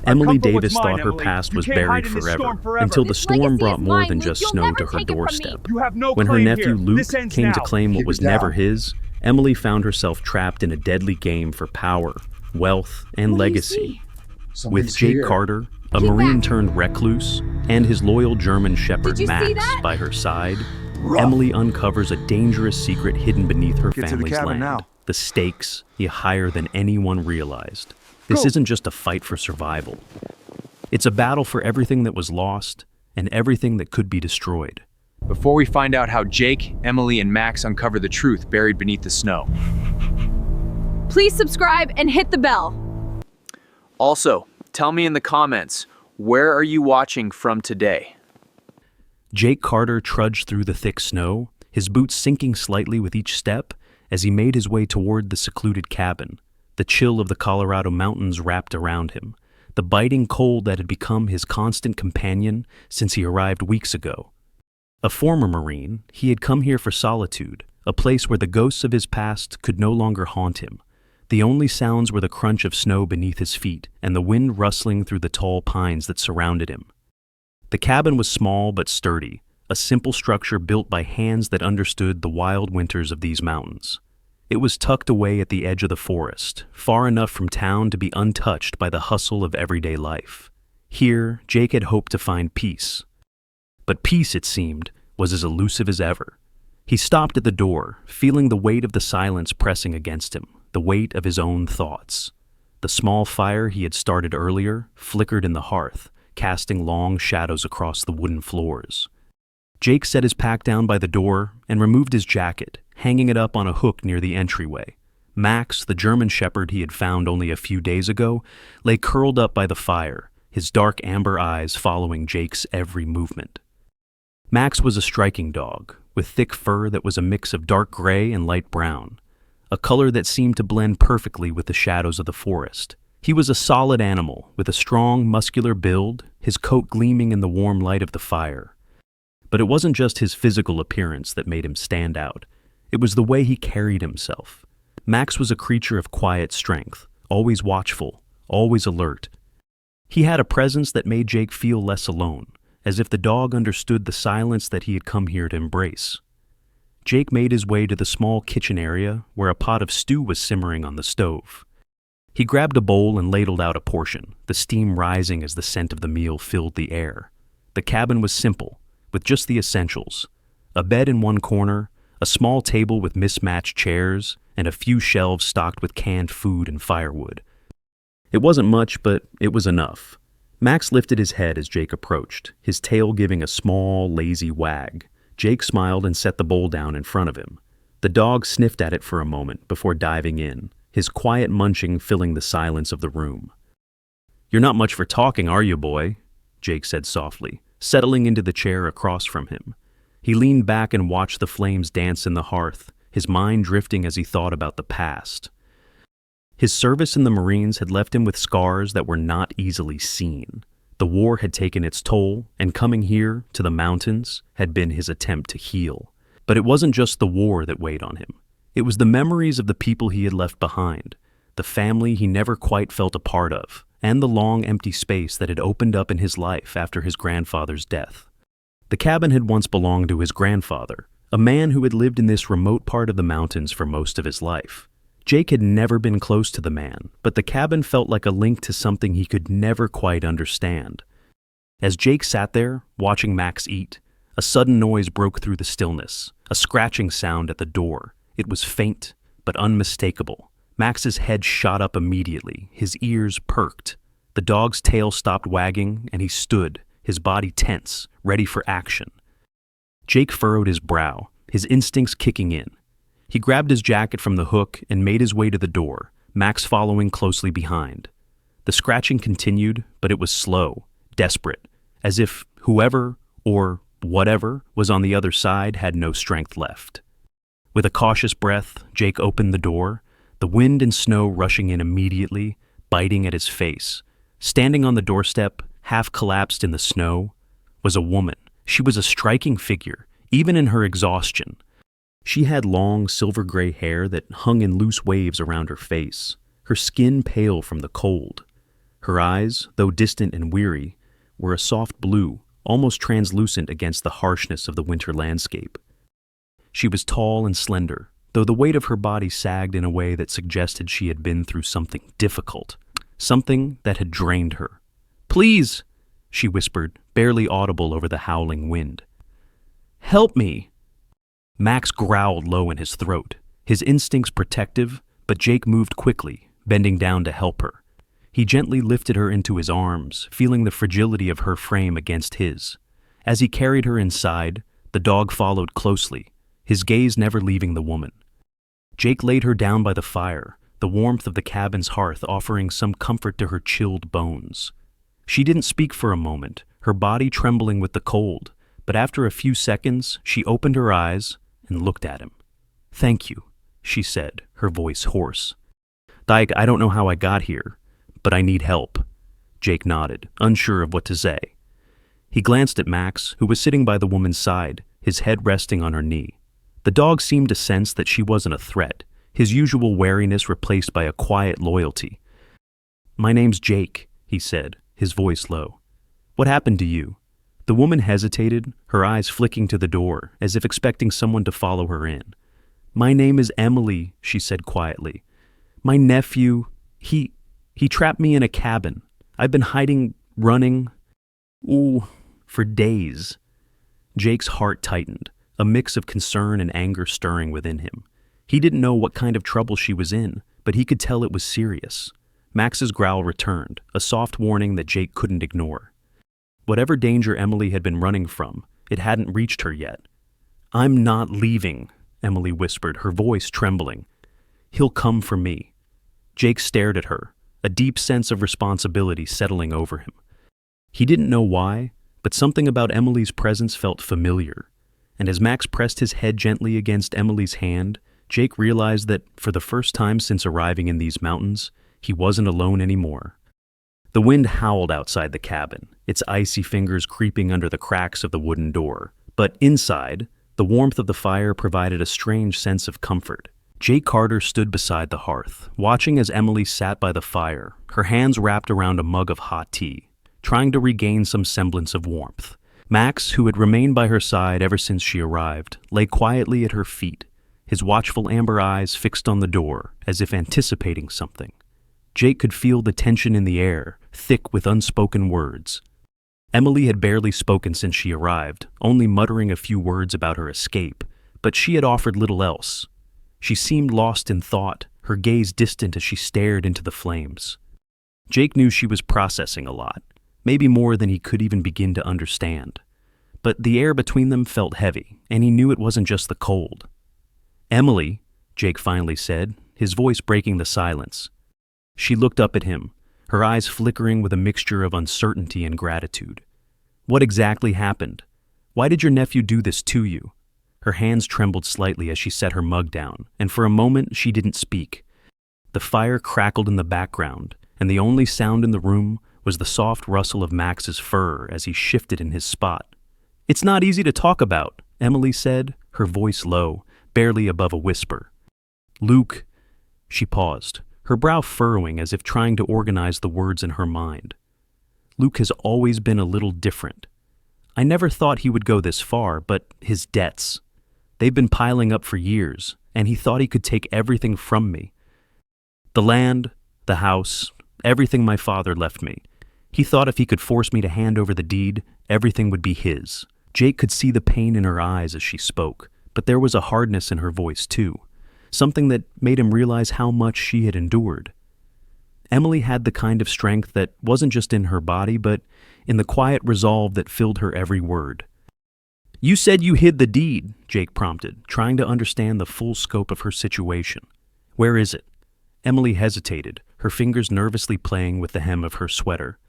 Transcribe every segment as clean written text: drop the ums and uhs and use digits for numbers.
Emily Davis thought her past was buried forever, until the storm brought more than just snow to her doorstep. When her nephew Luke came to claim what was never his, Emily found herself trapped in a deadly game for power, wealth, and legacy. With Jake Carter, a Marine turned recluse, and his loyal German shepherd Max by her side, Emily uncovers a dangerous secret hidden beneath her family's land. The stakes are higher than anyone realized. This isn't just a fight for survival. It's a battle for everything that was lost and everything that could be destroyed. Before we find out how Jake, Emily, and Max uncover the truth buried beneath the snow. Please subscribe and hit the bell. Also, tell me in the comments, where are you watching from today? Jake Carter trudged through the thick snow, his boots sinking slightly with each step as he made his way toward the secluded cabin. The chill of the Colorado mountains wrapped around him, the biting cold that had become his constant companion since he arrived weeks ago. A former Marine, he had come here for solitude, a place where the ghosts of his past could no longer haunt him. The only sounds were the crunch of snow beneath his feet and the wind rustling through the tall pines that surrounded him. The cabin was small but sturdy, a simple structure built by hands that understood the wild winters of these mountains. It was tucked away at the edge of the forest, far enough from town to be untouched by the hustle of everyday life. Here, Jake had hoped to find peace. But peace, it seemed, was as elusive as ever. He stopped at the door, feeling the weight of the silence pressing against him, the weight of his own thoughts. The small fire he had started earlier flickered in the hearth, casting long shadows across the wooden floors. Jake set his pack down by the door and removed his jacket, hanging it up on a hook near the entryway. Max, the German shepherd he had found only a few days ago, lay curled up by the fire, his dark amber eyes following Jake's every movement. Max was a striking dog, with thick fur that was a mix of dark gray and light brown, a color that seemed to blend perfectly with the shadows of the forest. He was a solid animal, with a strong, muscular build, his coat gleaming in the warm light of the fire. But it wasn't just his physical appearance that made him stand out. It was the way he carried himself. Max was a creature of quiet strength, always watchful, always alert. He had a presence that made Jake feel less alone, as if the dog understood the silence that he had come here to embrace. Jake made his way to the small kitchen area where a pot of stew was simmering on the stove. He grabbed a bowl and ladled out a portion, the steam rising as the scent of the meal filled the air. The cabin was simple, with just the essentials: a bed in one corner, a small table with mismatched chairs, and a few shelves stocked with canned food and firewood. It wasn't much, but it was enough. Max lifted his head as Jake approached, his tail giving a small, lazy wag. Jake smiled and set the bowl down in front of him. The dog sniffed at it for a moment before diving in, his quiet munching filling the silence of the room. "You're not much for talking, are you, boy?" Jake said softly, settling into the chair across from him. He leaned back and watched the flames dance in the hearth, his mind drifting as he thought about the past. His service in the Marines had left him with scars that were not easily seen. The war had taken its toll, and coming here, to the mountains, had been his attempt to heal. But it wasn't just the war that weighed on him. It was the memories of the people he had left behind, the family he never quite felt a part of, and the long empty space that had opened up in his life after his grandfather's death. The cabin had once belonged to his grandfather, a man who had lived in this remote part of the mountains for most of his life. Jake had never been close to the man, but the cabin felt like a link to something he could never quite understand. As Jake sat there, watching Max eat, a sudden noise broke through the stillness, a scratching sound at the door. It was faint, but unmistakable. Max's head shot up immediately, his ears perked. The dog's tail stopped wagging, and he stood, his body tense, ready for action. Jake furrowed his brow, his instincts kicking in. He grabbed his jacket from the hook and made his way to the door, Max following closely behind. The scratching continued, but it was slow, desperate, as if whoever, or whatever, was on the other side had no strength left. With a cautious breath, Jake opened the door, the wind and snow rushing in immediately, biting at his face. Standing on the doorstep, half collapsed in the snow, was a woman. She was a striking figure, even in her exhaustion. She had long, silver-gray hair that hung in loose waves around her face, her skin pale from the cold. Her eyes, though distant and weary, were a soft blue, almost translucent against the harshness of the winter landscape. She was tall and slender, though the weight of her body sagged in a way that suggested she had been through something difficult, something that had drained her. "Please," she whispered, barely audible over the howling wind. "Help me!" Max growled low in his throat, his instincts protective, but Jake moved quickly, bending down to help her. He gently lifted her into his arms, feeling the fragility of her frame against his. As he carried her inside, the dog followed closely, his gaze never leaving the woman. Jake laid her down by the fire, the warmth of the cabin's hearth offering some comfort to her chilled bones. She didn't speak for a moment, her body trembling with the cold, but after a few seconds, she opened her eyes and looked at him. "Thank you," she said, her voice hoarse. "I don't know how I got here, but I need help." Jake nodded, unsure of what to say. He glanced at Max, who was sitting by the woman's side, his head resting on her knee. The dog seemed to sense that she wasn't a threat, his usual wariness replaced by a quiet loyalty. "My name's Jake," he said, his voice low. "What happened to you?" The woman hesitated, her eyes flicking to the door, as if expecting someone to follow her in. "My name is Emily," she said quietly. "My nephew, he trapped me in a cabin. I've been hiding, running, for days." Jake's heart tightened, a mix of concern and anger stirring within him. He didn't know what kind of trouble she was in, but he could tell it was serious. Max's growl returned, a soft warning that Jake couldn't ignore. Whatever danger Emily had been running from, it hadn't reached her yet. "I'm not leaving," Emily whispered, her voice trembling. "He'll come for me." Jake stared at her, a deep sense of responsibility settling over him. He didn't know why, but something about Emily's presence felt familiar. And as Max pressed his head gently against Emily's hand, Jake realized that, for the first time since arriving in these mountains, he wasn't alone anymore. The wind howled outside the cabin, its icy fingers creeping under the cracks of the wooden door. But inside, the warmth of the fire provided a strange sense of comfort. Jake Carter stood beside the hearth, watching as Emily sat by the fire, her hands wrapped around a mug of hot tea, trying to regain some semblance of warmth. Max, who had remained by her side ever since she arrived, lay quietly at her feet, his watchful amber eyes fixed on the door, as if anticipating something. Jake could feel the tension in the air, thick with unspoken words. Emily had barely spoken since she arrived, only muttering a few words about her escape, but she had offered little else. She seemed lost in thought, her gaze distant as she stared into the flames. Jake knew she was processing a lot, maybe more than he could even begin to understand. But the air between them felt heavy, and he knew it wasn't just the cold. "Emily," Jake finally said, his voice breaking the silence. She looked up at him, her eyes flickering with a mixture of uncertainty and gratitude. "What exactly happened? Why did your nephew do this to you?" Her hands trembled slightly as she set her mug down, and for a moment she didn't speak. The fire crackled in the background, and the only sound in the room was the soft rustle of Max's fur as he shifted in his spot. "It's not easy to talk about," Emily said, her voice low, barely above a whisper. "Luke," she paused, her brow furrowing as if trying to organize the words in her mind. "Luke has always been a little different. I never thought he would go this far, but his debts. They've been piling up for years, and he thought he could take everything from me. The land, the house, everything my father left me. He thought if he could force me to hand over the deed, everything would be his." Jake could see the pain in her eyes as she spoke, but there was a hardness in her voice too, something that made him realize how much she had endured. Emily had the kind of strength that wasn't just in her body, but in the quiet resolve that filled her every word. "You said you hid the deed," Jake prompted, trying to understand the full scope of her situation. "Where is it?" Emily hesitated, her fingers nervously playing with the hem of her sweater.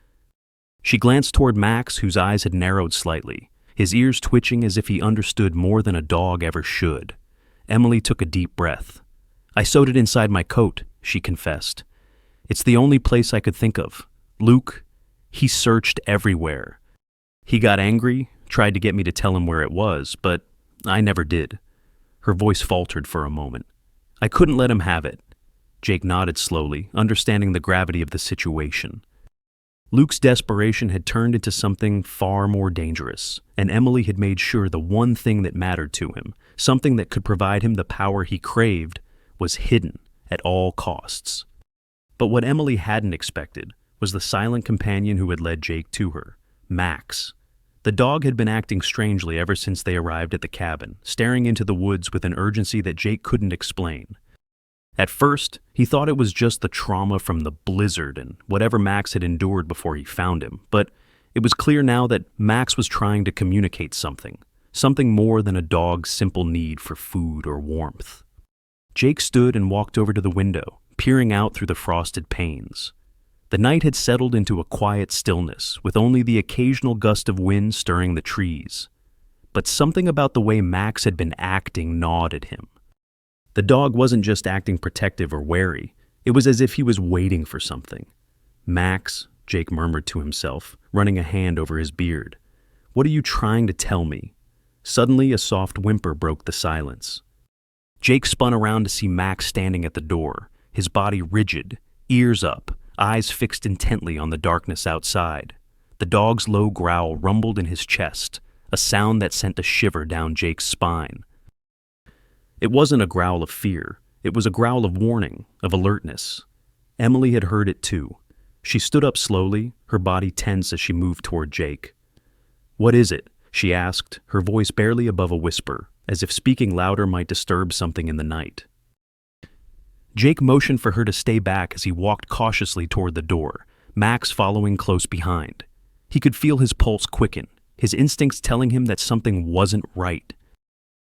She glanced toward Max, whose eyes had narrowed slightly, his ears twitching as if he understood more than a dog ever should. Emily took a deep breath. "I sewed it inside my coat," she confessed. "It's the only place I could think of. Luke, he searched everywhere. He got angry, tried to get me to tell him where it was, but I never did." Her voice faltered for a moment. "I couldn't let him have it." Jake nodded slowly, understanding the gravity of the situation. Luke's desperation had turned into something far more dangerous, and Emily had made sure the one thing that mattered to him, something that could provide him the power he craved, was hidden at all costs. But what Emily hadn't expected was the silent companion who had led Jake to her, Max. The dog had been acting strangely ever since they arrived at the cabin, staring into the woods with an urgency that Jake couldn't explain. At first, he thought it was just the trauma from the blizzard and whatever Max had endured before he found him, but it was clear now that Max was trying to communicate something more than a dog's simple need for food or warmth. Jake stood and walked over to the window, peering out through the frosted panes. The night had settled into a quiet stillness, with only the occasional gust of wind stirring the trees. But something about the way Max had been acting gnawed at him. The dog wasn't just acting protective or wary. It was as if he was waiting for something. "Max," Jake murmured to himself, running a hand over his beard. "What are you trying to tell me?" Suddenly, a soft whimper broke the silence. Jake spun around to see Max standing at the door, his body rigid, ears up, eyes fixed intently on the darkness outside. The dog's low growl rumbled in his chest, a sound that sent a shiver down Jake's spine. It wasn't a growl of fear. It was a growl of warning, of alertness. Emily had heard it too. She stood up slowly, her body tense as she moved toward Jake. "What is it?" she asked, her voice barely above a whisper, as if speaking louder might disturb something in the night. Jake motioned for her to stay back as he walked cautiously toward the door, Max following close behind. He could feel his pulse quicken, his instincts telling him that something wasn't right.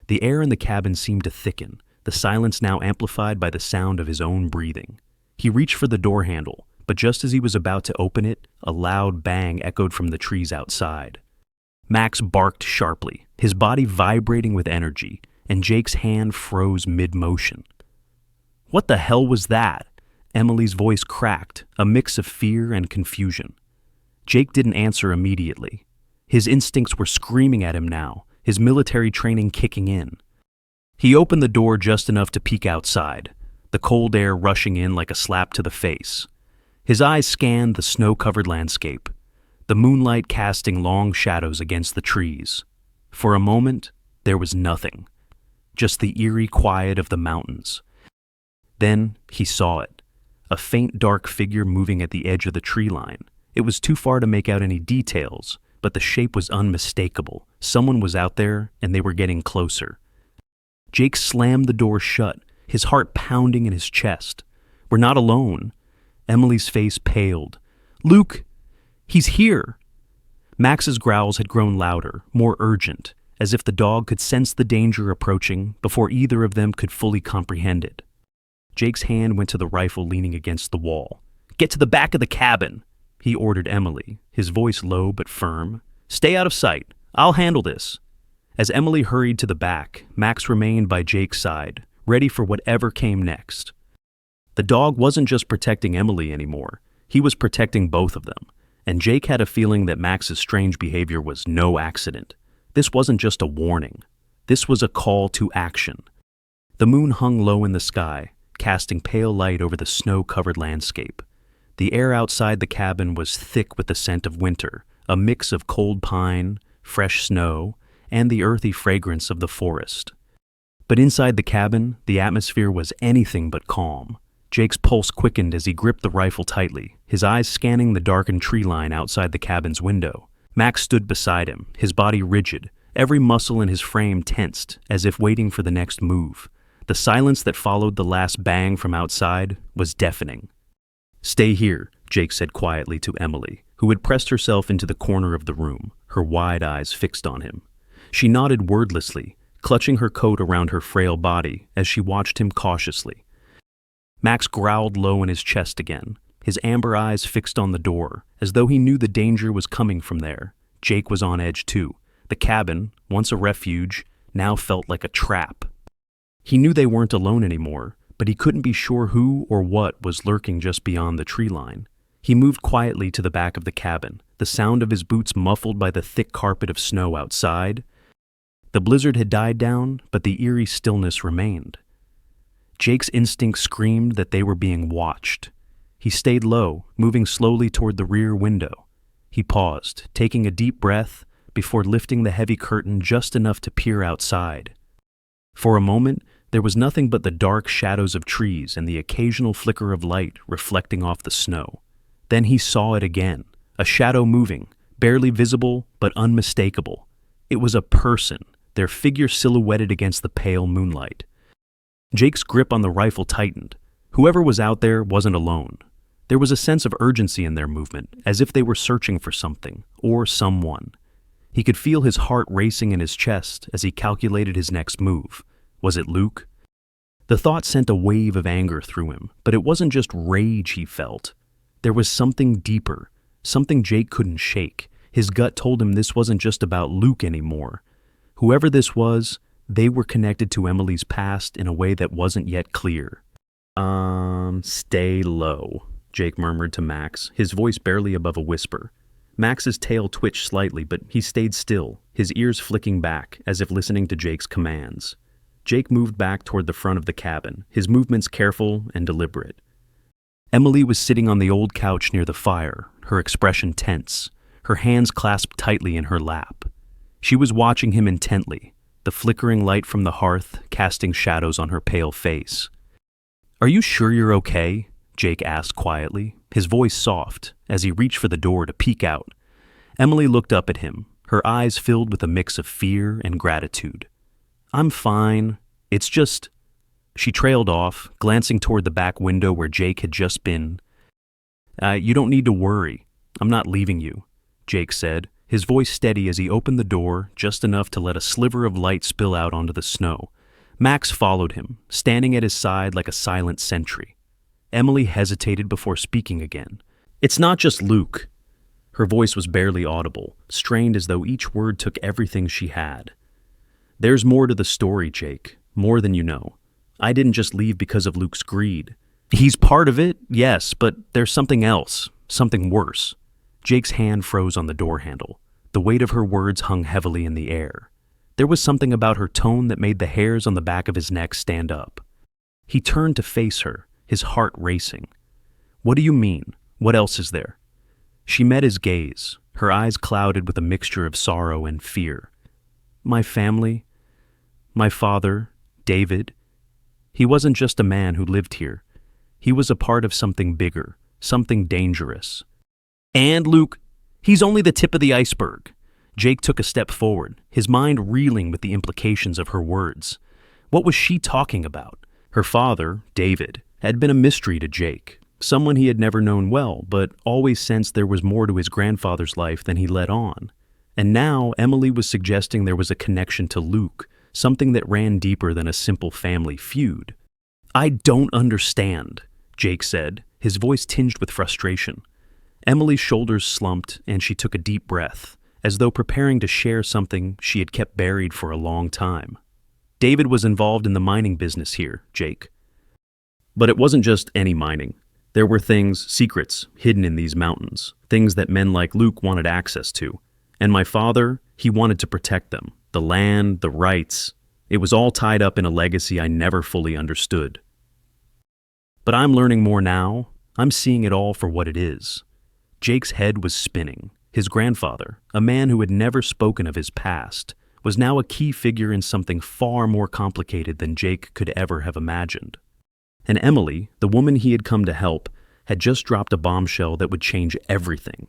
The air in the cabin seemed to thicken, the silence now amplified by the sound of his own breathing. He reached for the door handle, but just as he was about to open it, a loud bang echoed from the trees outside. Max barked sharply, his body vibrating with energy, and Jake's hand froze mid-motion. "What the hell was that?" Emily's voice cracked, a mix of fear and confusion. Jake didn't answer immediately. His instincts were screaming at him now, his military training kicking in. He opened the door just enough to peek outside, the cold air rushing in like a slap to the face. His eyes scanned the snow-covered landscape, the moonlight casting long shadows against the trees. For a moment, there was nothing, just the eerie quiet of the mountains. Then he saw it, a faint dark figure moving at the edge of the tree line. It was too far to make out any details, but the shape was unmistakable. Someone was out there, and they were getting closer. Jake slammed the door shut, his heart pounding in his chest. "We're not alone." Emily's face paled. "Luke, he's here." Max's growls had grown louder, more urgent, as if the dog could sense the danger approaching before either of them could fully comprehend it. Jake's hand went to the rifle leaning against the wall. "Get to the back of the cabin," he ordered Emily, his voice low but firm. "Stay out of sight. I'll handle this." As Emily hurried to the back, Max remained by Jake's side, ready for whatever came next. The dog wasn't just protecting Emily anymore. He was protecting both of them, and Jake had a feeling that Max's strange behavior was no accident. This wasn't just a warning. This was a call to action. The moon hung low in the sky, casting pale light over the snow-covered landscape. The air outside the cabin was thick with the scent of winter, a mix of cold pine, fresh snow, and the earthy fragrance of the forest. But inside the cabin, the atmosphere was anything but calm. Jake's pulse quickened as he gripped the rifle tightly, his eyes scanning the darkened tree line outside the cabin's window. Max stood beside him, his body rigid, every muscle in his frame tensed, as if waiting for the next move. The silence that followed the last bang from outside was deafening. "Stay here," Jake said quietly to Emily, who had pressed herself into the corner of the room, her wide eyes fixed on him. She nodded wordlessly, clutching her coat around her frail body as she watched him cautiously. Max growled low in his chest again, his amber eyes fixed on the door, as though he knew the danger was coming from there. Jake was on edge too. The cabin, once a refuge, now felt like a trap. He knew they weren't alone anymore, but he couldn't be sure who or what was lurking just beyond the tree line. He moved quietly to the back of the cabin, the sound of his boots muffled by the thick carpet of snow outside. The blizzard had died down, but the eerie stillness remained. Jake's instinct screamed that they were being watched. He stayed low, moving slowly toward the rear window. He paused, taking a deep breath before lifting the heavy curtain just enough to peer outside. For a moment, there was nothing but the dark shadows of trees and the occasional flicker of light reflecting off the snow. Then he saw it again, a shadow moving, barely visible but unmistakable. It was a person, their figure silhouetted against the pale moonlight. Jake's grip on the rifle tightened. Whoever was out there wasn't alone. There was a sense of urgency in their movement, as if they were searching for something, or someone. He could feel his heart racing in his chest as he calculated his next move. Was it Luke? The thought sent a wave of anger through him, but it wasn't just rage he felt. There was something deeper, something Jake couldn't shake. His gut told him this wasn't just about Luke anymore. Whoever this was, they were connected to Emily's past in a way that wasn't yet clear. Stay low, Jake murmured to Max, his voice barely above a whisper. Max's tail twitched slightly, but he stayed still, his ears flicking back, as if listening to Jake's commands. Jake moved back toward the front of the cabin, his movements careful and deliberate. Emily was sitting on the old couch near the fire, her expression tense, her hands clasped tightly in her lap. She was watching him intently, the flickering light from the hearth casting shadows on her pale face. "Are you sure you're okay?" Jake asked quietly, his voice soft, as he reached for the door to peek out. Emily looked up at him, her eyes filled with a mix of fear and gratitude. "I'm fine. It's just—" She trailed off, glancing toward the back window where Jake had just been. You don't need to worry. I'm not leaving you," Jake said, his voice steady as he opened the door just enough to let a sliver of light spill out onto the snow. Max followed him, standing at his side like a silent sentry. Emily hesitated before speaking again. "It's not just Luke." Her voice was barely audible, strained as though each word took everything she had. "There's more to the story, Jake, more than you know. I didn't just leave because of Luke's greed. He's part of it, yes, but there's something else, something worse." Jake's hand froze on the door handle. The weight of her words hung heavily in the air. There was something about her tone that made the hairs on the back of his neck stand up. He turned to face her, his heart racing. "What do you mean? What else is there?" She met his gaze, her eyes clouded with a mixture of sorrow and fear. "My family, my father, David. He wasn't just a man who lived here. He was a part of something bigger, something dangerous. And Luke, he's only the tip of the iceberg." Jake took a step forward, his mind reeling with the implications of her words. What was she talking about? Her father, David, had been a mystery to Jake, someone he had never known well, but always sensed there was more to his grandfather's life than he let on. And now Emily was suggesting there was a connection to Luke, something that ran deeper than a simple family feud. "I don't understand," Jake said, his voice tinged with frustration. Emily's shoulders slumped, and she took a deep breath, as though preparing to share something she had kept buried for a long time. "David was involved in the mining business here, Jake. But it wasn't just any mining. There were things, secrets, hidden in these mountains, things that men like Luke wanted access to. And my father, he wanted to protect them, the land, the rights. It was all tied up in a legacy I never fully understood. But I'm learning more now. I'm seeing it all for what it is." Jake's head was spinning. His grandfather, a man who had never spoken of his past, was now a key figure in something far more complicated than Jake could ever have imagined. And Emily, the woman he had come to help, had just dropped a bombshell that would change everything.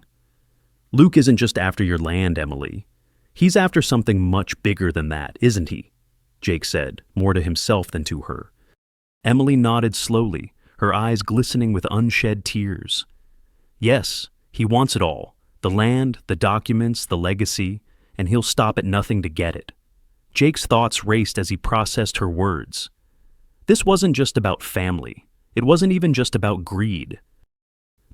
"Luke isn't just after your land, Emily. He's after something much bigger than that, isn't he?" Jake said, more to himself than to her. Emily nodded slowly, her eyes glistening with unshed tears. "Yes, he wants it all. The land, the documents, the legacy, and he'll stop at nothing to get it." Jake's thoughts raced as he processed her words. This wasn't just about family. It wasn't even just about greed.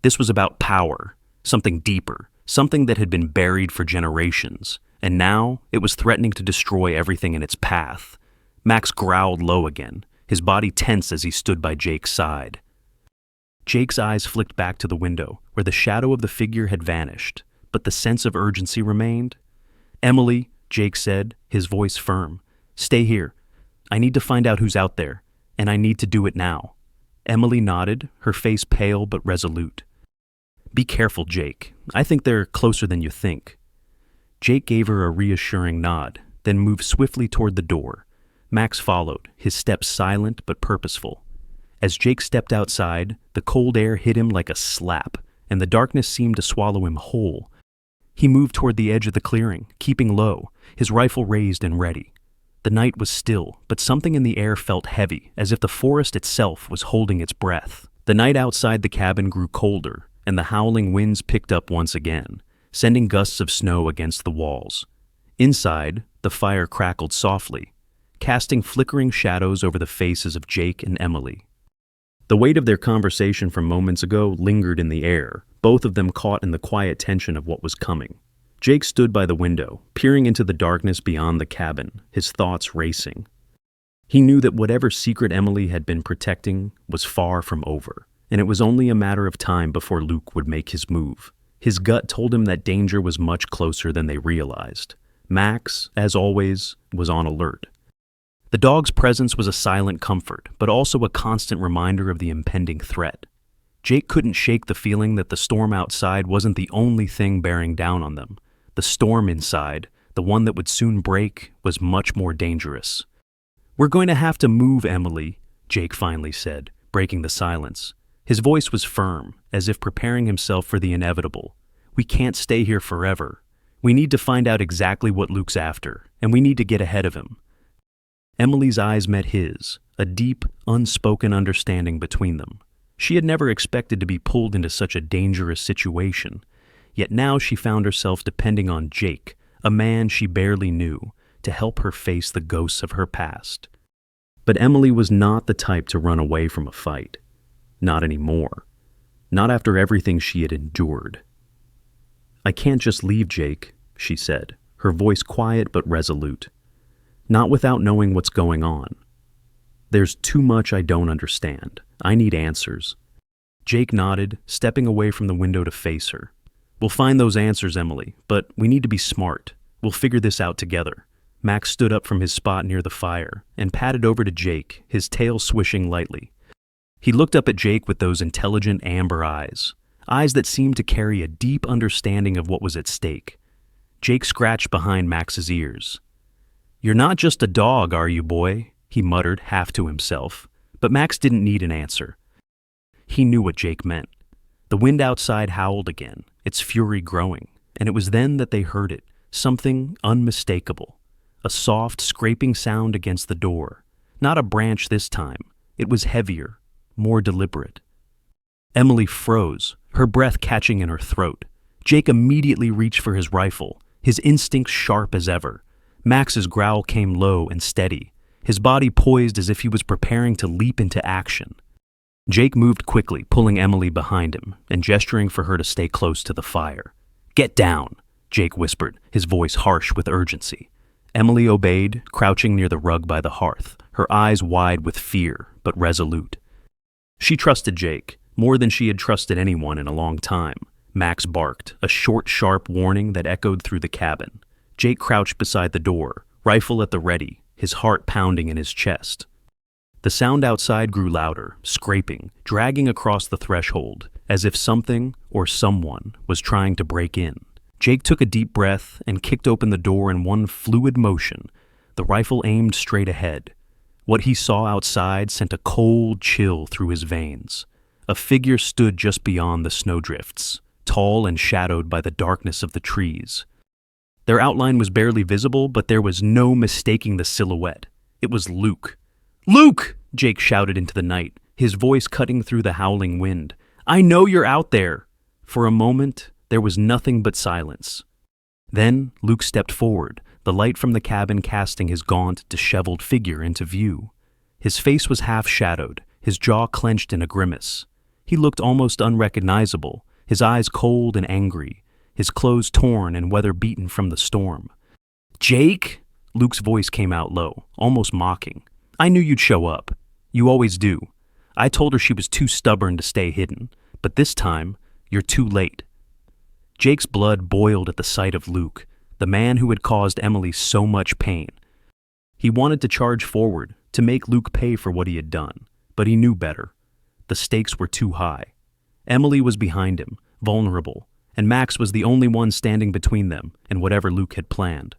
This was about power, something deeper, something that had been buried for generations, and now it was threatening to destroy everything in its path. Max growled low again, his body tense as he stood by Jake's side. Jake's eyes flicked back to the window, where the shadow of the figure had vanished, but the sense of urgency remained. "Emily," Jake said, his voice firm, "stay here. I need to find out who's out there, and I need to do it now." Emily nodded, her face pale but resolute. Be careful, Jake. I think they're closer than you think. Jake gave her a reassuring nod, then moved swiftly toward the door. Max followed, his steps silent but purposeful. As Jake stepped outside, the cold air hit him like a slap, and the darkness seemed to swallow him whole. He moved toward the edge of the clearing, keeping low, his rifle raised and ready. The night was still, but something in the air felt heavy, as if the forest itself was holding its breath. The night outside the cabin grew colder, and the howling winds picked up once again, sending gusts of snow against the walls. Inside, the fire crackled softly, casting flickering shadows over the faces of Jake and Emily. The weight of their conversation from moments ago lingered in the air, both of them caught in the quiet tension of what was coming. Jake stood by the window, peering into the darkness beyond the cabin, his thoughts racing. He knew that whatever secret Emily had been protecting was far from over, and it was only a matter of time before Luke would make his move. His gut told him that danger was much closer than they realized. Max, as always, was on alert. The dog's presence was a silent comfort, but also a constant reminder of the impending threat. Jake couldn't shake the feeling that the storm outside wasn't the only thing bearing down on them. The storm inside, the one that would soon break, was much more dangerous. We're going to have to move, Emily, Jake finally said, breaking the silence. His voice was firm, as if preparing himself for the inevitable. We can't stay here forever. We need to find out exactly what Luke's after, and we need to get ahead of him. Emily's eyes met his, a deep, unspoken understanding between them. She had never expected to be pulled into such a dangerous situation, yet now she found herself depending on Jake, a man she barely knew, to help her face the ghosts of her past. But Emily was not the type to run away from a fight. Not anymore. Not after everything she had endured. I can't just leave, Jake, she said, her voice quiet but resolute. Not without knowing what's going on. There's too much I don't understand. I need answers. Jake nodded, stepping away from the window to face her. We'll find those answers, Emily, but we need to be smart. We'll figure this out together. Max stood up from his spot near the fire and padded over to Jake, his tail swishing lightly. He looked up at Jake with those intelligent amber eyes that seemed to carry a deep understanding of what was at stake. Jake scratched behind Max's ears. You're not just a dog, are you, boy? He muttered, half to himself. But Max didn't need an answer. He knew what Jake meant. The wind outside howled again, its fury growing, and it was then that they heard it, something unmistakable. A soft, scraping sound against the door. Not a branch this time. It was heavier, more deliberate. Emily froze, her breath catching in her throat. Jake immediately reached for his rifle, his instincts sharp as ever. Max's growl came low and steady, his body poised as if he was preparing to leap into action. Jake moved quickly, pulling Emily behind him and gesturing for her to stay close to the fire. Get down, Jake whispered, his voice harsh with urgency. Emily obeyed, crouching near the rug by the hearth, her eyes wide with fear, but resolute. She trusted Jake, more than she had trusted anyone in a long time. Max barked, a short, sharp warning that echoed through the cabin. Jake crouched beside the door, rifle at the ready, his heart pounding in his chest. The sound outside grew louder, scraping, dragging across the threshold, as if something or someone was trying to break in. Jake took a deep breath and kicked open the door in one fluid motion, the rifle aimed straight ahead. What he saw outside sent a cold chill through his veins. A figure stood just beyond the snowdrifts, tall and shadowed by the darkness of the trees. Their outline was barely visible, but there was no mistaking the silhouette. It was Luke. Luke! Jake shouted into the night, his voice cutting through the howling wind. I know you're out there! For a moment, there was nothing but silence. Then Luke stepped forward, the light from the cabin casting his gaunt, disheveled figure into view. His face was half-shadowed, his jaw clenched in a grimace. He looked almost unrecognizable, his eyes cold and angry, his clothes torn and weather-beaten from the storm. Jake? Luke's voice came out low, almost mocking. I knew you'd show up. You always do. I told her she was too stubborn to stay hidden, but this time, you're too late. Jake's blood boiled at the sight of Luke, the man who had caused Emily so much pain. He wanted to charge forward, to make Luke pay for what he had done, but he knew better. The stakes were too high. Emily was behind him, vulnerable, and Max was the only one standing between them and whatever Luke had planned.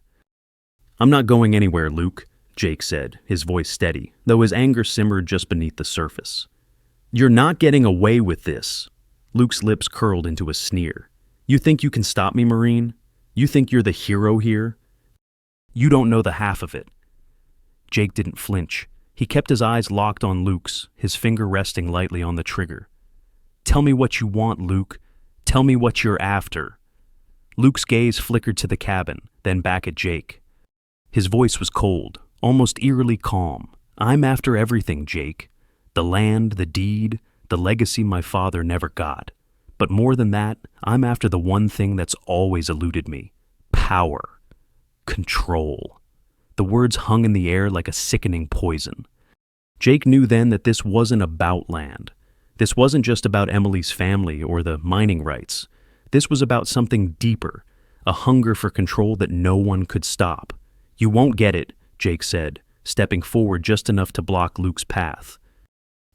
"I'm not going anywhere, Luke," Jake said, his voice steady, though his anger simmered just beneath the surface. "You're not getting away with this." Luke's lips curled into a sneer. "You think you can stop me, Marine? You think you're the hero here? You don't know the half of it." Jake didn't flinch. He kept his eyes locked on Luke's, his finger resting lightly on the trigger. "Tell me what you want, Luke. Tell me what you're after." Luke's gaze flickered to the cabin, then back at Jake. His voice was cold, almost eerily calm. "I'm after everything, Jake. The land, the deed, the legacy my father never got. But more than that, I'm after the one thing that's always eluded me. Power. Control." The words hung in the air like a sickening poison. Jake knew then that this wasn't about land. This wasn't just about Emily's family or the mining rights. This was about something deeper, a hunger for control that no one could stop. "You won't get it," Jake said, stepping forward just enough to block Luke's path.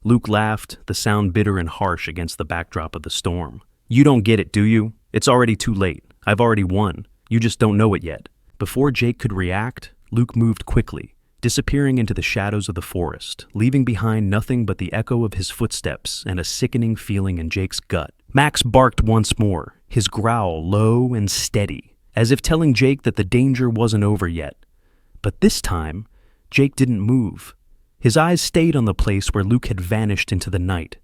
Luke laughed, the sound bitter and harsh against the backdrop of the storm. "You don't get it, do you? It's already too late. I've already won. You just don't know it yet." Before Jake could react, Luke moved quickly, disappearing into the shadows of the forest, leaving behind nothing but the echo of his footsteps and a sickening feeling in Jake's gut. Max barked once more, his growl low and steady, as if telling Jake that the danger wasn't over yet. But this time, Jake didn't move. His eyes stayed on the place where Luke had vanished into the night.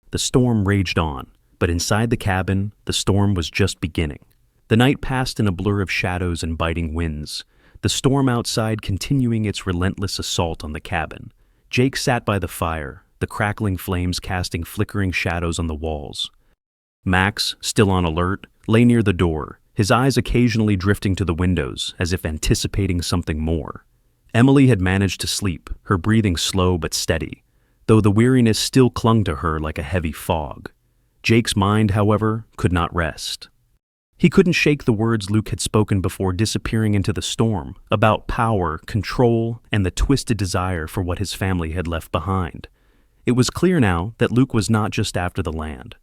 The storm raged on, but inside the cabin, the storm was just beginning. The night passed in a blur of shadows and biting winds, the storm outside continuing its relentless assault on the cabin. Jake sat by the fire, the crackling flames casting flickering shadows on the walls. Max, still on alert, lay near the door, his eyes occasionally drifting to the windows as if anticipating something more. Emily had managed to sleep, her breathing slow but steady, though the weariness still clung to her like a heavy fog. Jake's mind, however, could not rest. He couldn't shake the words Luke had spoken before disappearing into the storm, about power, control, and the twisted desire for what his family had left behind. It was clear now that Luke was not just after the land.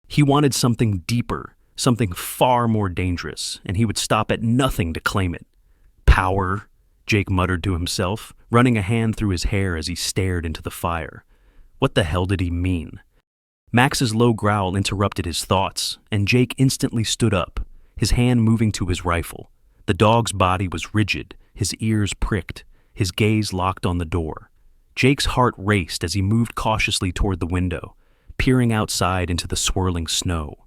He wanted something deeper, something far more dangerous, and he would stop at nothing to claim it. "Power," Jake muttered to himself, running a hand through his hair as he stared into the fire. What the hell did he mean? Max's low growl interrupted his thoughts, and Jake instantly stood up, his hand moving to his rifle. The dog's body was rigid, his ears pricked, his gaze locked on the door. Jake's heart raced as he moved cautiously toward the window, peering outside into the swirling snow.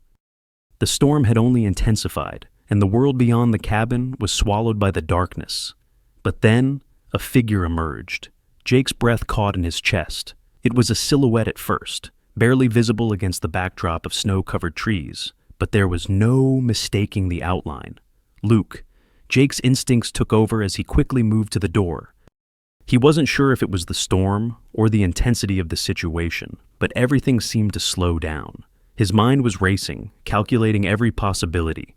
The storm had only intensified, and the world beyond the cabin was swallowed by the darkness. But then, a figure emerged. Jake's breath caught in his chest. It was a silhouette at first, barely visible against the backdrop of snow-covered trees, but there was no mistaking the outline. Luke. Jake's instincts took over as he quickly moved to the door. He wasn't sure if it was the storm or the intensity of the situation, but everything seemed to slow down. His mind was racing, calculating every possibility.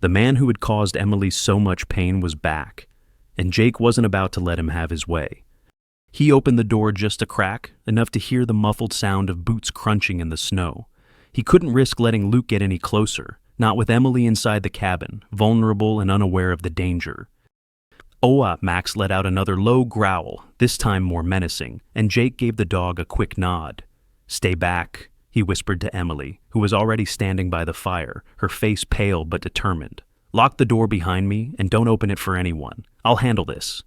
The man who had caused Emily so much pain was back, and Jake wasn't about to let him have his way. He opened the door just a crack, enough to hear the muffled sound of boots crunching in the snow. He couldn't risk letting Luke get any closer, not with Emily inside the cabin, vulnerable and unaware of the danger. "Oa," Max let out another low growl, this time more menacing, and Jake gave the dog a quick nod. "Stay back," he whispered to Emily, who was already standing by the fire, her face pale but determined. "Lock the door behind me and don't open it for anyone. I'll handle this."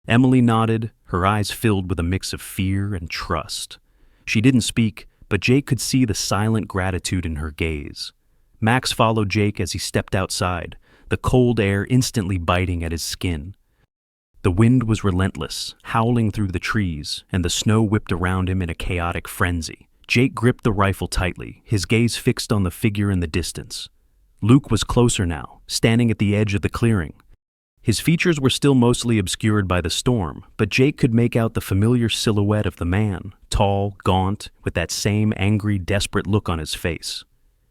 Emily nodded, her eyes filled with a mix of fear and trust. She didn't speak, but Jake could see the silent gratitude in her gaze. Max followed Jake as he stepped outside, the cold air instantly biting at his skin. The wind was relentless, howling through the trees, and the snow whipped around him in a chaotic frenzy. Jake gripped the rifle tightly, his gaze fixed on the figure in the distance. Luke was closer now, standing at the edge of the clearing. His features were still mostly obscured by the storm, but Jake could make out the familiar silhouette of the man, tall, gaunt, with that same angry, desperate look on his face.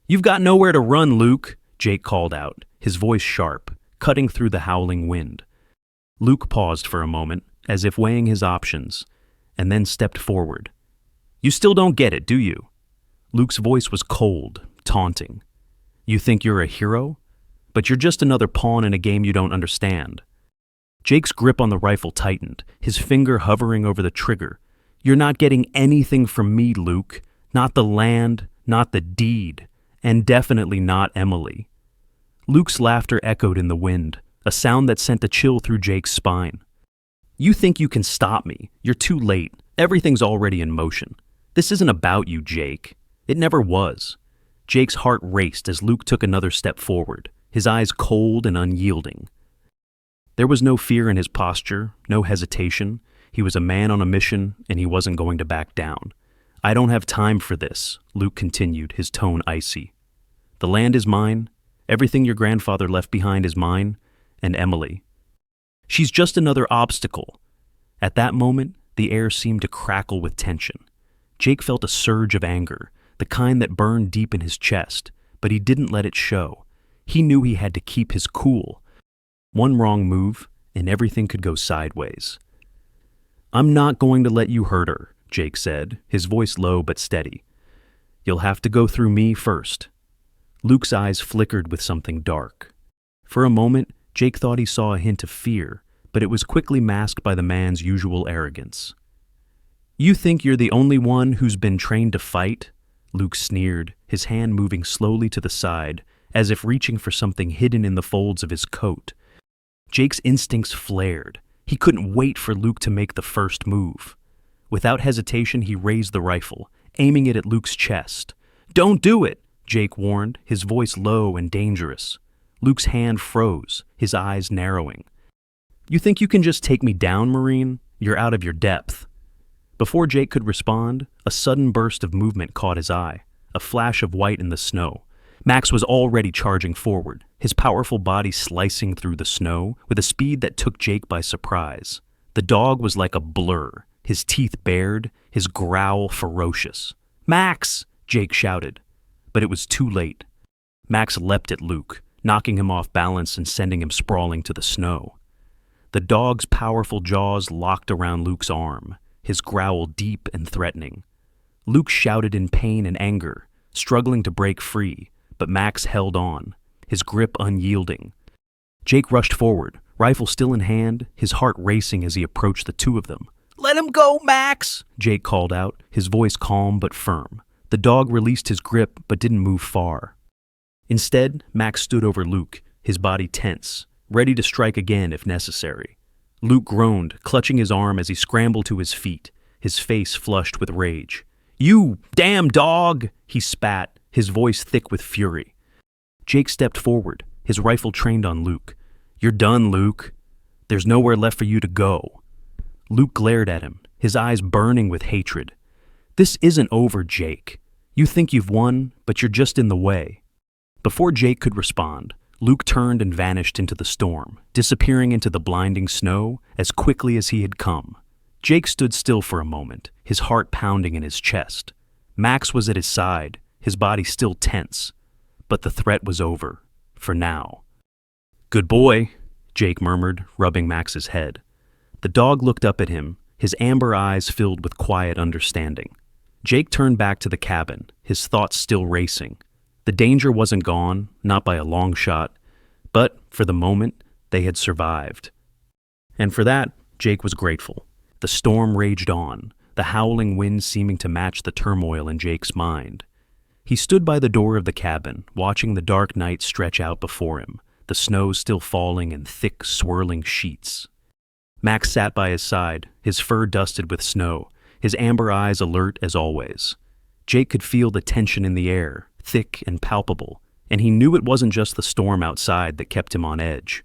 "You've got nowhere to run, Luke," Jake called out, his voice sharp, cutting through the howling wind. Luke paused for a moment, as if weighing his options, and then stepped forward. You still don't get it, do you? Luke's voice was cold, taunting. You think you're a hero? But you're just another pawn in a game you don't understand. Jake's grip on the rifle tightened, his finger hovering over the trigger. You're not getting anything from me, Luke. Not the land, not the deed, and definitely not Emily. Luke's laughter echoed in the wind, a sound that sent a chill through Jake's spine. You think you can stop me. You're too late. Everything's already in motion. This isn't about you, Jake. It never was. Jake's heart raced as Luke took another step forward, his eyes cold and unyielding. There was no fear in his posture, no hesitation. He was a man on a mission, and he wasn't going to back down. I don't have time for this, Luke continued, his tone icy. The land is mine. Everything your grandfather left behind is mine, and Emily. She's just another obstacle. At that moment, the air seemed to crackle with tension. Jake felt a surge of anger, the kind that burned deep in his chest, but he didn't let it show. He knew he had to keep his cool. One wrong move, and everything could go sideways. I'm not going to let you hurt her, Jake said, his voice low but steady. You'll have to go through me first. Luke's eyes flickered with something dark. For a moment, Jake thought he saw a hint of fear, but it was quickly masked by the man's usual arrogance. You think you're the only one who's been trained to fight? Luke sneered, his hand moving slowly to the side, as if reaching for something hidden in the folds of his coat. Jake's instincts flared. He couldn't wait for Luke to make the first move. Without hesitation, he raised the rifle, aiming it at Luke's chest. Don't do it, Jake warned, his voice low and dangerous. Luke's hand froze, his eyes narrowing. You think you can just take me down, Marine? You're out of your depth. Before Jake could respond, a sudden burst of movement caught his eye, a flash of white in the snow. Max was already charging forward, his powerful body slicing through the snow with a speed that took Jake by surprise. The dog was like a blur, his teeth bared, his growl ferocious. Max! Jake shouted. But it was too late. Max leapt at Luke, knocking him off balance and sending him sprawling to the snow. The dog's powerful jaws locked around Luke's arm, his growl deep and threatening. Luke shouted in pain and anger, struggling to break free, but Max held on, his grip unyielding. Jake rushed forward, rifle still in hand, his heart racing as he approached the two of them. Let him go, Max! Jake called out, his voice calm but firm. The dog released his grip but didn't move far. Instead, Max stood over Luke, his body tense, ready to strike again if necessary. Luke groaned, clutching his arm as he scrambled to his feet, his face flushed with rage. You damn dog! He spat, his voice thick with fury. Jake stepped forward, his rifle trained on Luke. You're done, Luke. There's nowhere left for you to go. Luke glared at him, his eyes burning with hatred. This isn't over, Jake. You think you've won, but you're just in the way. Before Jake could respond, Luke turned and vanished into the storm, disappearing into the blinding snow as quickly as he had come. Jake stood still for a moment, his heart pounding in his chest. Max was at his side, his body still tense. But the threat was over, for now. Good boy, Jake murmured, rubbing Max's head. The dog looked up at him, his amber eyes filled with quiet understanding. Jake turned back to the cabin, his thoughts still racing. The danger wasn't gone, not by a long shot, but, for the moment, they had survived. And for that, Jake was grateful. The storm raged on, the howling wind seeming to match the turmoil in Jake's mind. He stood by the door of the cabin, watching the dark night stretch out before him, the snow still falling in thick, swirling sheets. Max sat by his side, his fur dusted with snow, his amber eyes alert as always. Jake could feel the tension in the air, thick and palpable, and he knew it wasn't just the storm outside that kept him on edge.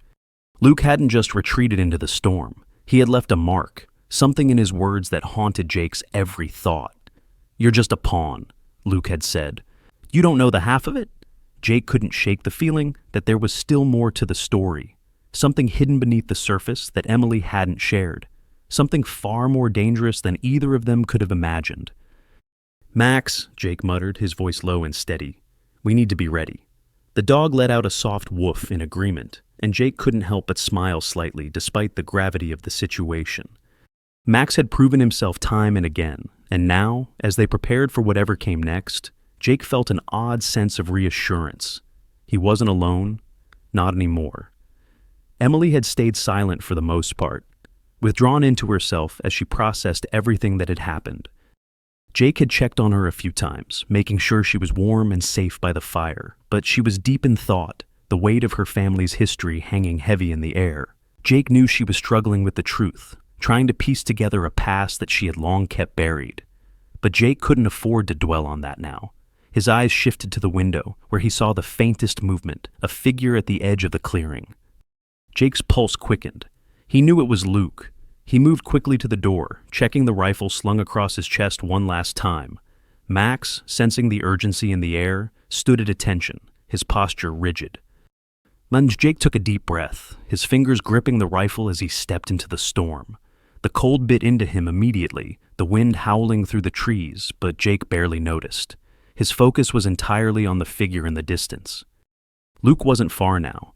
Luke hadn't just retreated into the storm. He had left a mark, something in his words that haunted Jake's every thought. You're just a pawn, Luke had said. You don't know the half of it? Jake couldn't shake the feeling that there was still more to the story, something hidden beneath the surface that Emily hadn't shared, something far more dangerous than either of them could have imagined. Max, Jake muttered, his voice low and steady, we need to be ready. The dog let out a soft woof in agreement, and Jake couldn't help but smile slightly despite the gravity of the situation. Max had proven himself time and again, and now, as they prepared for whatever came next, Jake felt an odd sense of reassurance. He wasn't alone, not anymore. Emily had stayed silent for the most part, withdrawn into herself as she processed everything that had happened. Jake had checked on her a few times, making sure she was warm and safe by the fire, but she was deep in thought, the weight of her family's history hanging heavy in the air. Jake knew she was struggling with the truth, trying to piece together a past that she had long kept buried. But Jake couldn't afford to dwell on that now. His eyes shifted to the window, where he saw the faintest movement, a figure at the edge of the clearing. Jake's pulse quickened. He knew it was Luke. He moved quickly to the door, checking the rifle slung across his chest one last time. Max, sensing the urgency in the air, stood at attention, his posture rigid. Jake took a deep breath, his fingers gripping the rifle as he stepped into the storm. The cold bit into him immediately, the wind howling through the trees, but Jake barely noticed. His focus was entirely on the figure in the distance. Luke wasn't far now.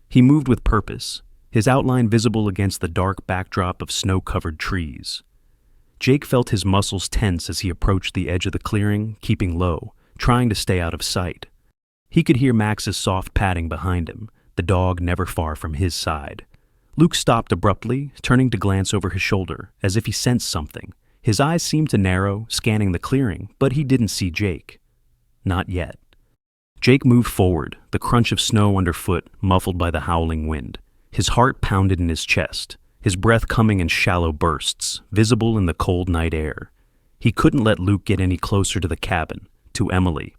He moved with purpose, his outline visible against the dark backdrop of snow-covered trees. Jake felt his muscles tense as he approached the edge of the clearing, keeping low, trying to stay out of sight. He could hear Max's soft padding behind him, the dog never far from his side. Luke stopped abruptly, turning to glance over his shoulder, as if he sensed something. His eyes seemed to narrow, scanning the clearing, but he didn't see Jake. Not yet. Jake moved forward, the crunch of snow underfoot muffled by the howling wind. His heart pounded in his chest, his breath coming in shallow bursts, visible in the cold night air. He couldn't let Luke get any closer to the cabin, to Emily.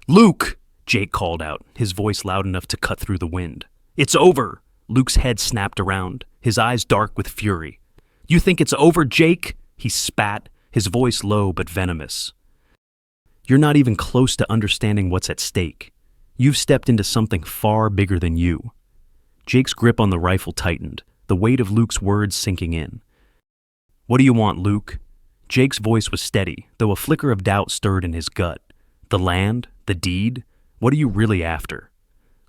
"Luke!" Jake called out, his voice loud enough to cut through the wind. "It's over!" Luke's head snapped around, his eyes dark with fury. "You think it's over, Jake?" He spat, his voice low but venomous. "You're not even close to understanding what's at stake. You've stepped into something far bigger than you." Jake's grip on the rifle tightened, the weight of Luke's words sinking in. "What do you want, Luke?" Jake's voice was steady, though a flicker of doubt stirred in his gut. "The land? The deed? What are you really after?"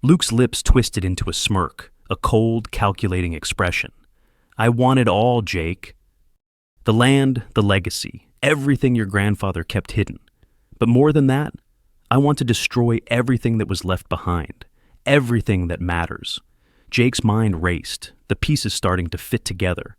Luke's lips twisted into a smirk, a cold, calculating expression. "I want it all, Jake. The land, the legacy, everything your grandfather kept hidden. But more than that, I want to destroy everything that was left behind, everything that matters." Jake's mind raced, the pieces starting to fit together.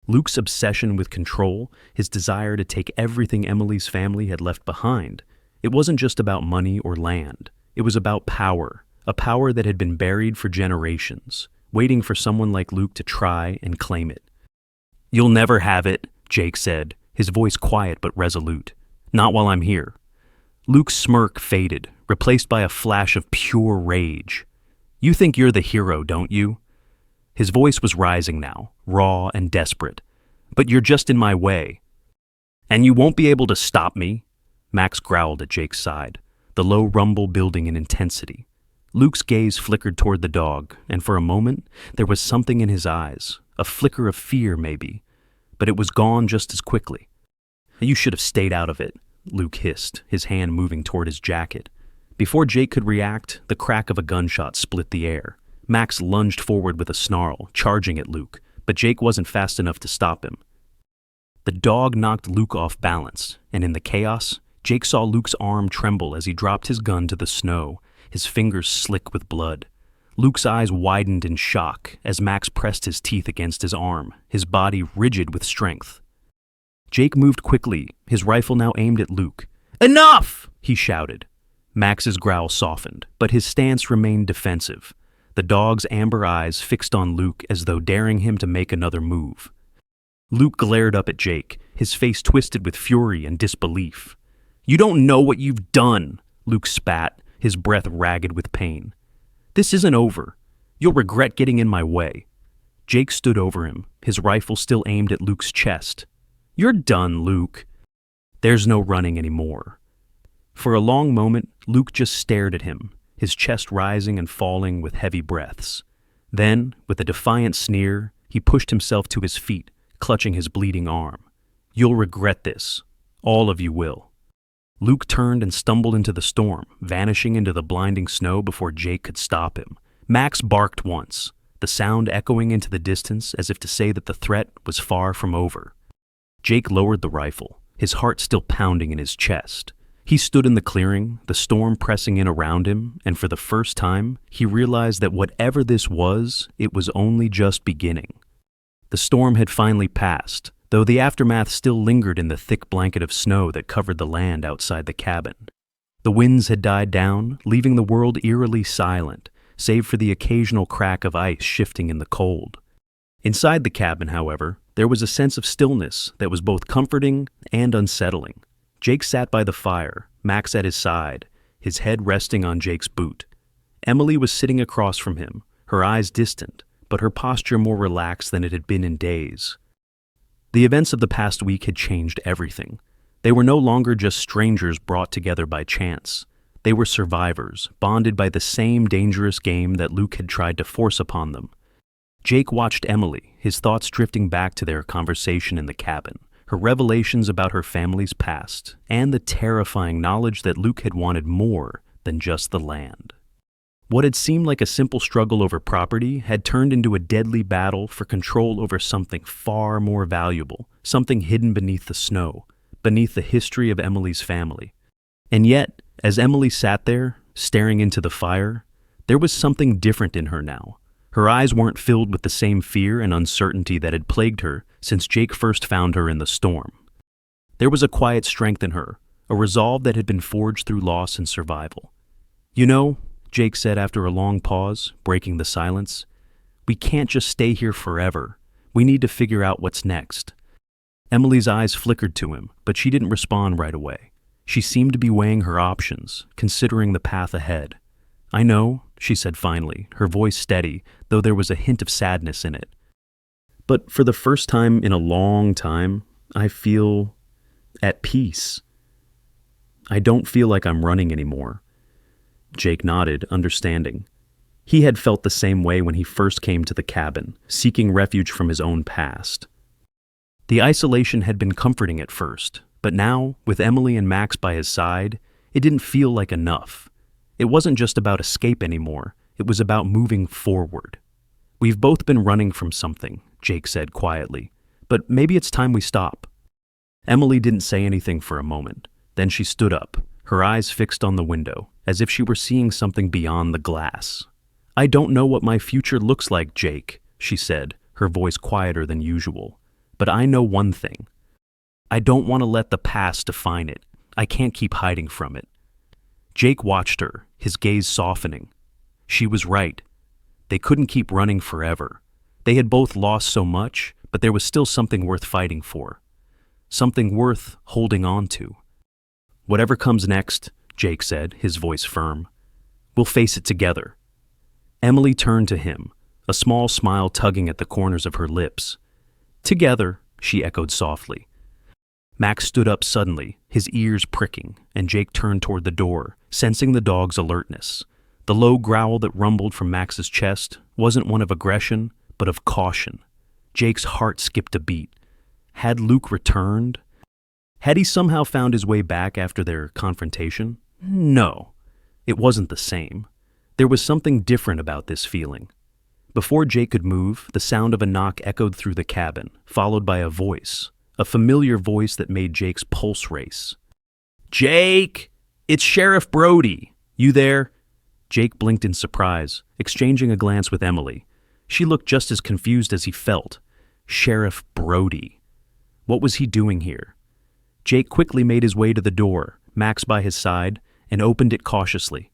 Luke's obsession with control, his desire to take everything Emily's family had left behind. It wasn't just about money or land. It was about power, a power that had been buried for generations, waiting for someone like Luke to try and claim it. "You'll never have it," Jake said, his voice quiet but resolute. "Not while I'm here." Luke's smirk faded, replaced by a flash of pure rage. "You think you're the hero, don't you?" His voice was rising now, raw and desperate. "But you're just in my way. And you won't be able to stop me." Max growled at Jake's side, the low rumble building in intensity. Luke's gaze flickered toward the dog, and for a moment, there was something in his eyes, a flicker of fear maybe, but it was gone just as quickly. "You should have stayed out of it," Luke hissed, his hand moving toward his jacket. Before Jake could react, the crack of a gunshot split the air. Max lunged forward with a snarl, charging at Luke, but Jake wasn't fast enough to stop him. The dog knocked Luke off balance, and in the chaos, Jake saw Luke's arm tremble as he dropped his gun to the snow, his fingers slick with blood. Luke's eyes widened in shock as Max pressed his teeth against his arm, his body rigid with strength. Jake moved quickly, his rifle now aimed at Luke. "Enough!" he shouted. Max's growl softened, but his stance remained defensive, the dog's amber eyes fixed on Luke as though daring him to make another move. Luke glared up at Jake, his face twisted with fury and disbelief. "You don't know what you've done," Luke spat, his breath ragged with pain. "This isn't over. You'll regret getting in my way." Jake stood over him, his rifle still aimed at Luke's chest. "You're done, Luke." "There's no running anymore." For a long moment, Luke just stared at him, his chest rising and falling with heavy breaths. Then, with a defiant sneer, he pushed himself to his feet, clutching his bleeding arm. "You'll regret this. All of you will." Luke turned and stumbled into the storm, vanishing into the blinding snow before Jake could stop him. Max barked once, the sound echoing into the distance as if to say that the threat was far from over. Jake lowered the rifle, his heart still pounding in his chest. He stood in the clearing, the storm pressing in around him, and for the first time, he realized that whatever this was, it was only just beginning. The storm had finally passed, though the aftermath still lingered in the thick blanket of snow that covered the land outside the cabin. The winds had died down, leaving the world eerily silent, save for the occasional crack of ice shifting in the cold. Inside the cabin, however, there was a sense of stillness that was both comforting and unsettling. Jake sat by the fire, Max at his side, his head resting on Jake's boot. Emily was sitting across from him, her eyes distant, but her posture more relaxed than it had been in days. The events of the past week had changed everything. They were no longer just strangers brought together by chance. They were survivors, bonded by the same dangerous game that Luke had tried to force upon them. Jake watched Emily, his thoughts drifting back to their conversation in the cabin, her revelations about her family's past, and the terrifying knowledge that Luke had wanted more than just the land. What had seemed like a simple struggle over property had turned into a deadly battle for control over something far more valuable, something hidden beneath the snow, beneath the history of Emily's family. And yet, as Emily sat there, staring into the fire, there was something different in her now. Her eyes weren't filled with the same fear and uncertainty that had plagued her since Jake first found her in the storm. There was a quiet strength in her, a resolve that had been forged through loss and survival. "You know," Jake said after a long pause, breaking the silence, "we can't just stay here forever. We need to figure out what's next." Emily's eyes flickered to him, but she didn't respond right away. She seemed to be weighing her options, considering the path ahead. "I know," she said finally, her voice steady, though there was a hint of sadness in it. "But for the first time in a long time, I feel at peace. I don't feel like I'm running anymore." Jake nodded, understanding. He had felt the same way when he first came to the cabin, seeking refuge from his own past. The isolation had been comforting at first, but now, with Emily and Max by his side, it didn't feel like enough. It wasn't just about escape anymore, it was about moving forward. "We've both been running from something," Jake said quietly, "but maybe it's time we stop." Emily didn't say anything for a moment. Then she stood up, her eyes fixed on the window, as if she were seeing something beyond the glass. "I don't know what my future looks like, Jake," she said, her voice quieter than usual. "But I know one thing. I don't want to let the past define it. I can't keep hiding from it." Jake watched her, his gaze softening. She was right. They couldn't keep running forever. They had both lost so much, but there was still something worth fighting for. Something worth holding on to. "Whatever comes next," Jake said, his voice firm, "we'll face it together." Emily turned to him, a small smile tugging at the corners of her lips. "Together," she echoed softly. Max stood up suddenly, his ears pricking, and Jake turned toward the door, sensing the dog's alertness. The low growl that rumbled from Max's chest wasn't one of aggression, but of caution. Jake's heart skipped a beat. Had Luke returned? Had he somehow found his way back after their confrontation? No, it wasn't the same. There was something different about this feeling. Before Jake could move, the sound of a knock echoed through the cabin, followed by a voice. A familiar voice that made Jake's pulse race. "Jake! It's Sheriff Brody! You there?" Jake blinked in surprise, exchanging a glance with Emily. She looked just as confused as he felt. Sheriff Brody. What was he doing here? Jake quickly made his way to the door, Max by his side, and opened it cautiously.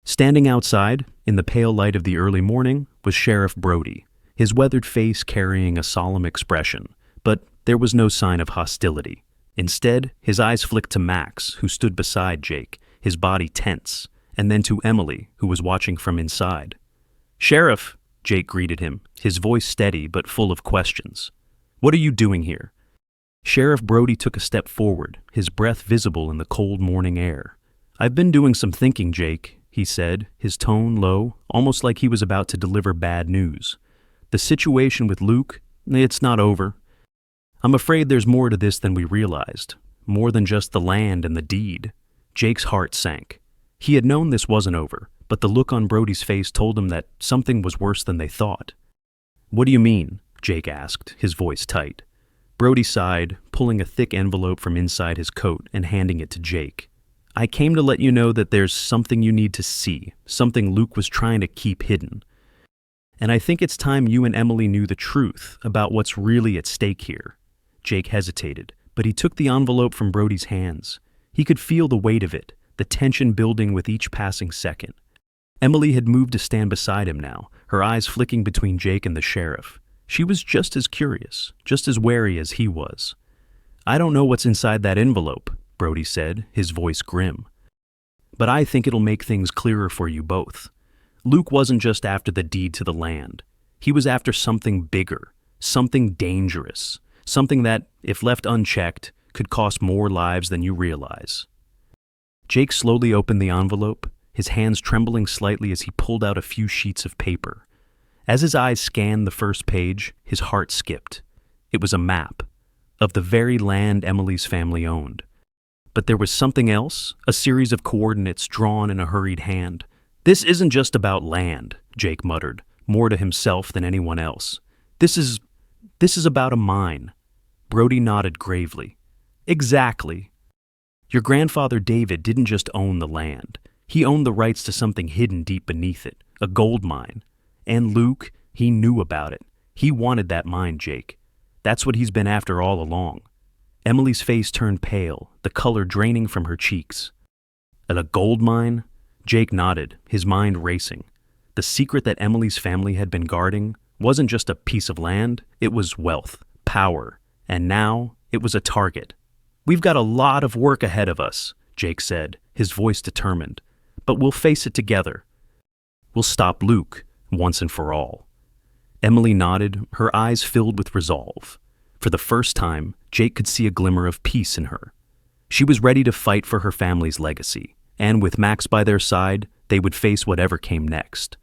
Standing outside, in the pale light of the early morning, was Sheriff Brody, his weathered face carrying a solemn expression, but there was no sign of hostility. Instead, his eyes flicked to Max, who stood beside Jake, his body tense, and then to Emily, who was watching from inside. "Sheriff," Jake greeted him, his voice steady but full of questions. "What are you doing here?" Sheriff Brody took a step forward, his breath visible in the cold morning air. "I've been doing some thinking, Jake," he said, his tone low, almost like he was about to deliver bad news. "The situation with Luke, it's not over. I'm afraid there's more to this than we realized, more than just the land and the deed." Jake's heart sank. He had known this wasn't over, but the look on Brody's face told him that something was worse than they thought. "What do you mean?" Jake asked, his voice tight. Brody sighed, pulling a thick envelope from inside his coat and handing it to Jake. I came to let you know that there's something you need to see, something Luke was trying to keep hidden. And I think it's time you and Emily knew the truth about what's really at stake here. Jake hesitated, but he took the envelope from Brody's hands. He could feel the weight of it, the tension building with each passing second. Emily had moved to stand beside him now, her eyes flicking between Jake and the sheriff. She was just as curious, just as wary as he was. I don't know what's inside that envelope, Brody said, his voice grim. But I think it'll make things clearer for you both. Luke wasn't just after the deed to the land. He was after something bigger, something dangerous, something that, if left unchecked, could cost more lives than you realize. Jake slowly opened the envelope, his hands trembling slightly as he pulled out a few sheets of paper. As his eyes scanned the first page, his heart skipped. It was a map of the very land Emily's family owned. But there was something else, a series of coordinates drawn in a hurried hand. This isn't just about land, Jake muttered, more to himself than anyone else. This is about a mine. Brody nodded gravely. Exactly. Your grandfather David didn't just own the land. He owned the rights to something hidden deep beneath it, a gold mine. And Luke, he knew about it. He wanted that mine, Jake. That's what he's been after all along. Emily's face turned pale, the color draining from her cheeks. At a gold mine? Jake nodded, his mind racing. The secret that Emily's family had been guarding wasn't just a piece of land, it was wealth, power, and now it was a target. We've got a lot of work ahead of us, Jake said, his voice determined. But we'll face it together. We'll stop Luke, once and for all. Emily nodded, her eyes filled with resolve. For the first time, Jake could see a glimmer of peace in her. She was ready to fight for her family's legacy, and with Max by their side, they would face whatever came next.